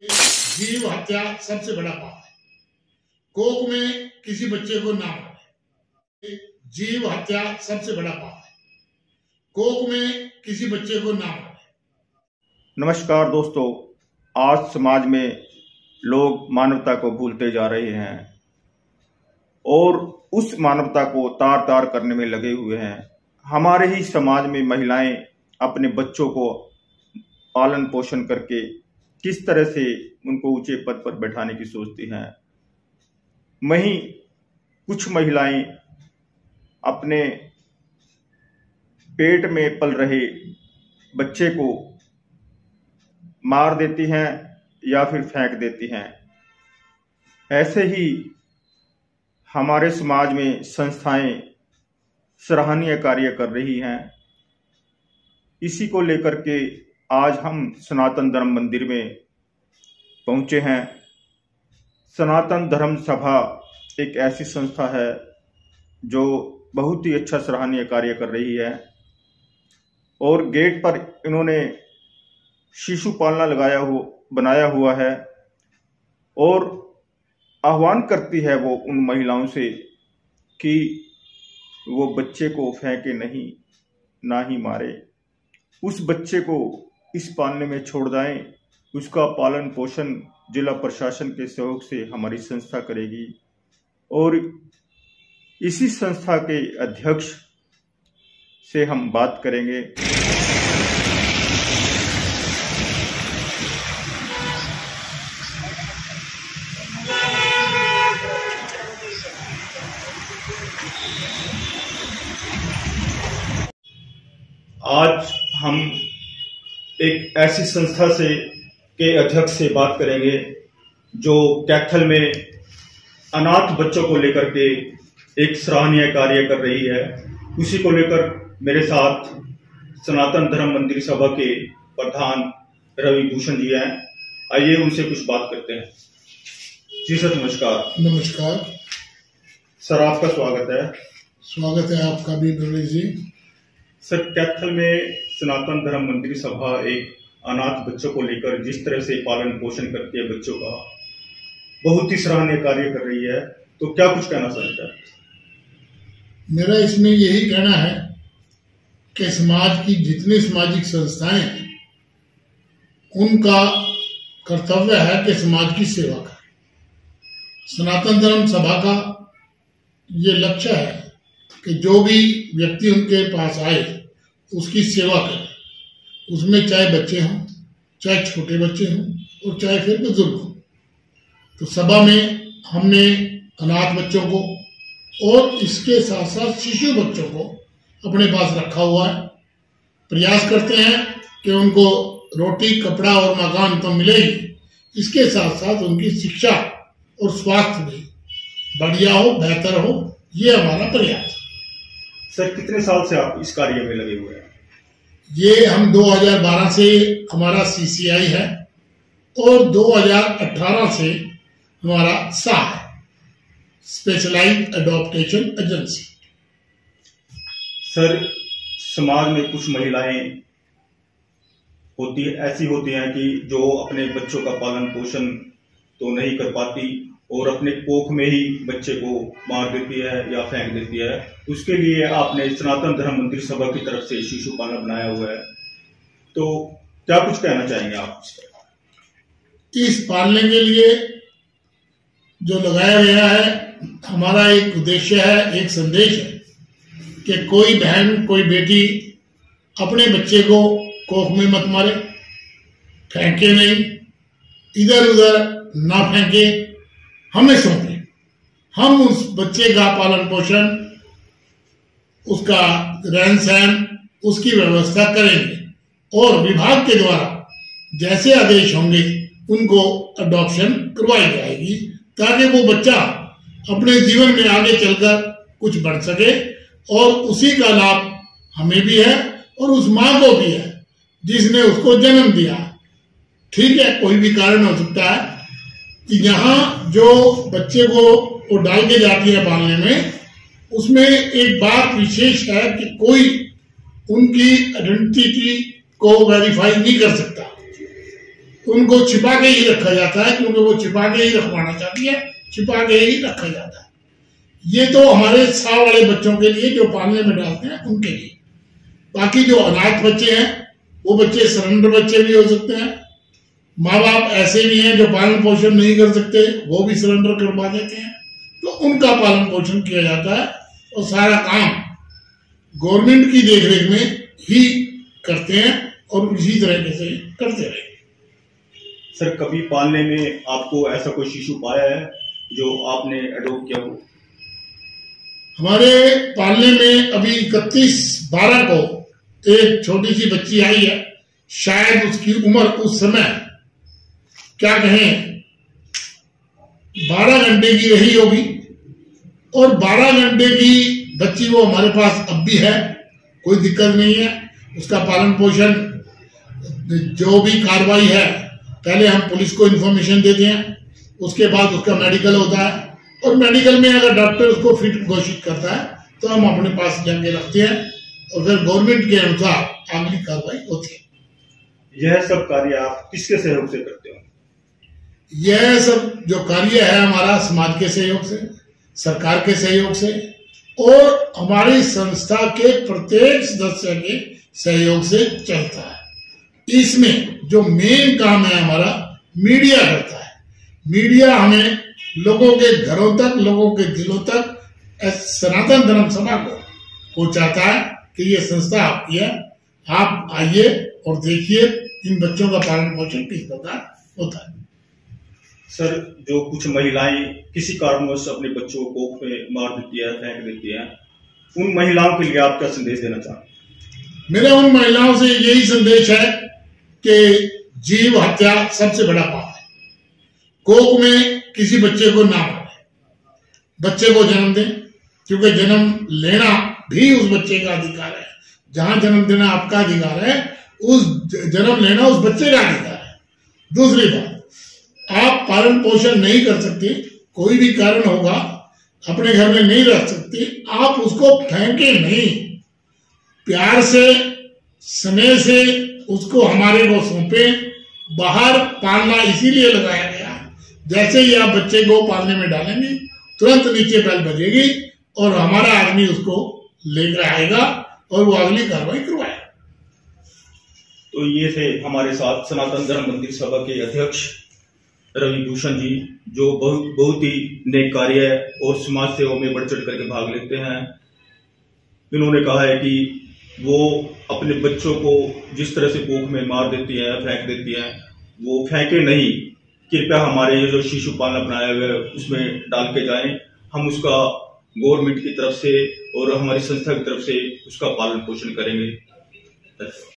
जीव हत्या सबसे बड़ा पाप है। कोख में किसी बच्चे को ना मारे। जीव हत्या सबसे बड़ा पाप है। कोख में किसी बच्चे को ना मारे। नमस्कार दोस्तों, आज समाज में लोग मानवता को भूलते जा रहे हैं और उस मानवता को तार तार करने में लगे हुए हैं। हमारे ही समाज में महिलाएं अपने बच्चों को पालन पोषण करके किस तरह से उनको ऊंचे पद पर बैठाने की सोचती हैं। वहीं कुछ महिलाएं अपने पेट में पल रहे बच्चे को मार देती हैं या फिर फेंक देती हैं। ऐसे ही हमारे समाज में संस्थाएं सराहनीय कार्य कर रही हैं। इसी को लेकर के आज हम सनातन धर्म मंदिर में पहुंचे हैं। सनातन धर्म सभा एक ऐसी संस्था है जो बहुत ही अच्छा सराहनीय कार्य कर रही है और गेट पर इन्होंने शिशु पालना बनाया हुआ है और आह्वान करती है वो उन महिलाओं से कि वो बच्चे को फेंके नहीं, ना ही मारे। उस बच्चे को इस पालने में छोड़ जाएं। उसका पालन पोषण जिला प्रशासन के सहयोग से हमारी संस्था करेगी और इसी संस्था के अध्यक्ष से हम बात करेंगे। आज हम एक ऐसी संस्था के अध्यक्ष से बात करेंगे जो कैथल में अनाथ बच्चों को लेकर के एक सराहनीय कार्य कर रही है। उसी को लेकर मेरे साथ सनातन धर्म मंदिर सभा के प्रधान रवि भूषण जी हैं। आइए उनसे कुछ बात करते हैं। जी सर, नमस्कार। नमस्कार सर, आपका स्वागत है। स्वागत है आपका भी रवि जी। सर, कैथल में सनातन धर्म मंदिर सभा एक अनाथ बच्चों को लेकर जिस तरह से पालन पोषण करती है बच्चों का, बहुत ही सराहनीय कार्य कर रही है, तो क्या कुछ कहना चाहता है? मेरा इसमें यही कहना है कि समाज की जितनी सामाजिक संस्थाएं हैं उनका कर्तव्य है कि समाज की सेवा करें। सनातन धर्म सभा का ये लक्ष्य है कि जो भी व्यक्ति उनके पास आए उसकी सेवा करें। उसमें चाहे बच्चे हों, चाहे छोटे बच्चे हों और चाहे फिर बुजुर्ग हों। तो सभा में हमने अनाथ बच्चों को और इसके साथ साथ शिशु बच्चों को अपने पास रखा हुआ है। प्रयास करते हैं कि उनको रोटी, कपड़ा और मकान तो मिले ही, इसके साथ साथ उनकी शिक्षा और स्वास्थ्य भी बढ़िया हो, बेहतर हो, ये हमारा प्रयास है। सर, कितने साल से आप इस कार्य में लगे हुए हैं? ये हम 2012 से हमारा CCI है और 2018 से हमारा सा है, स्पेशलाइज्ड एडॉप्टेशन एजेंसी। सर, समाज में कुछ महिलाएं ऐसी होती हैं कि जो अपने बच्चों का पालन पोषण तो नहीं कर पाती और अपने कोख में ही बच्चे को मार देती है या फेंक देती है। उसके लिए आपने सनातन धर्म मंदिर सभा की तरफ से शिशु पालना बनाया हुआ है, तो क्या कुछ कहना चाहेंगे आप? इस पालने के लिए जो लगाया गया है, हमारा एक उद्देश्य है, एक संदेश है कि कोई बहन, कोई बेटी अपने बच्चे को कोख में मत मारे, फेंके नहीं, इधर उधर ना फेंके, हमें सौंपे। हम उस बच्चे का पालन पोषण, उसका रहन सहन, उसकी व्यवस्था करेंगे और विभाग के द्वारा जैसे आदेश होंगे उनको अडॉप्शन करवाई जाएगी ताकि वो बच्चा अपने जीवन में आगे चलकर कुछ बढ़ सके और उसी का लाभ हमें भी है और उस माँ को भी है जिसने उसको जन्म दिया। ठीक है, कोई भी कारण हो सकता है कि यहाँ जो बच्चे को वो डाल के जाती है पालने में, उसमें एक बात विशेष है कि कोई उनकी आइडेंटिटी को वेरीफाई नहीं कर सकता। उनको छिपा के ही रखा जाता है, क्योंकि वो छिपा के ही रखवाना चाहती है, छिपा के ही रखा जाता है। ये तो हमारे 100 वाले बच्चों के लिए जो पालने में डालते हैं उनके लिए। बाकी जो अनाथ बच्चे हैं, वो बच्चे सरेंडर बच्चे भी हो सकते हैं। माँ बाप ऐसे भी हैं जो पालन पोषण नहीं कर सकते, वो भी सरेंडर करवा देते हैं, तो उनका पालन पोषण किया जाता है। और सारा काम गवर्नमेंट की देखरेख में ही करते हैं और इसी तरह से करते रहे। सर, कभी पालने में आपको ऐसा कोई शिशु पाया है जो आपने अडॉप्ट किया हो? हमारे पालने में अभी 31/12 को एक छोटी सी बच्ची आई है। शायद उसकी उम्र उस समय क्या कहें 12 घंटे की रही होगी, और 12 घंटे की बच्ची वो हमारे पास अब भी है, कोई दिक्कत नहीं है। उसका पालन पोषण जो भी कार्रवाई है, पहले हम पुलिस को इन्फॉर्मेशन देते हैं, उसके बाद उसका मेडिकल होता है, और मेडिकल में अगर डॉक्टर उसको फिट घोषित करता है तो हम अपने पास जाके रखते हैं, और फिर गवर्नमेंट के अनुसार अगली कार्रवाई होती है। यह सब कार्य आप किसके सहयोग से करते हो? यह सब जो कार्य है हमारा समाज के सहयोग से, सरकार के सहयोग से, और हमारी संस्था के प्रत्येक सदस्य के सहयोग से चलता है। इसमें जो मेन काम है हमारा, मीडिया करता है। मीडिया हमें लोगों के घरों तक, लोगों के दिलों तक सनातन धर्म सभा को पहुंचाता है कि ये संस्था आपकी है, आप आइए और देखिए इन बच्चों का पालन पोषण किस प्रकार होता है। सर, जो कुछ महिलाएं किसी कारणवश अपने बच्चों को कोख में मार देती है, फेंक देती है, उन महिलाओं के लिए आप क्या संदेश देना चाहते हैं? मेरा उन महिलाओं से यही संदेश है कि जीव हत्या सबसे बड़ा पाप है। कोख में किसी बच्चे को ना मारे, बच्चे को जन्म दें, क्योंकि जन्म लेना भी उस बच्चे का अधिकार है। जहां जन्म देना आपका अधिकार है, उस जन्म लेना उस बच्चे का अधिकार है। दूसरी बात, आप पालन पोषण नहीं कर सकते, कोई भी कारण होगा, अपने घर में नहीं रख सकते, आप उसको फेंके नहीं, प्यार से स्नेह से उसको हमारे को सौंपे। बाहर पालना इसीलिए लगाया गया, जैसे ही आप बच्चे को पालने में डालेंगे तुरंत नीचे बेल बजेगी और हमारा आदमी उसको लेकर आएगा और वो अगली कार्रवाई करवाएगा। तो ये थे हमारे साथ सनातन धर्म मंदिर सभा के अध्यक्ष रवि भूषण जी, जो बहुत ही नेक कार्य और समाज सेवा में बढ़ चढ़ करके भाग लेते हैं। इन्होंने कहा है कि वो अपने बच्चों को जिस तरह से कोख में मार देती है, फेंक देती है, वो फेंके नहीं, कृपया हमारे ये जो शिशु पालन बनाया हुआ है उसमें डाल के जाएं। हम उसका गवर्नमेंट की तरफ से और हमारी संस्था की तरफ से उसका पालन पोषण करेंगे।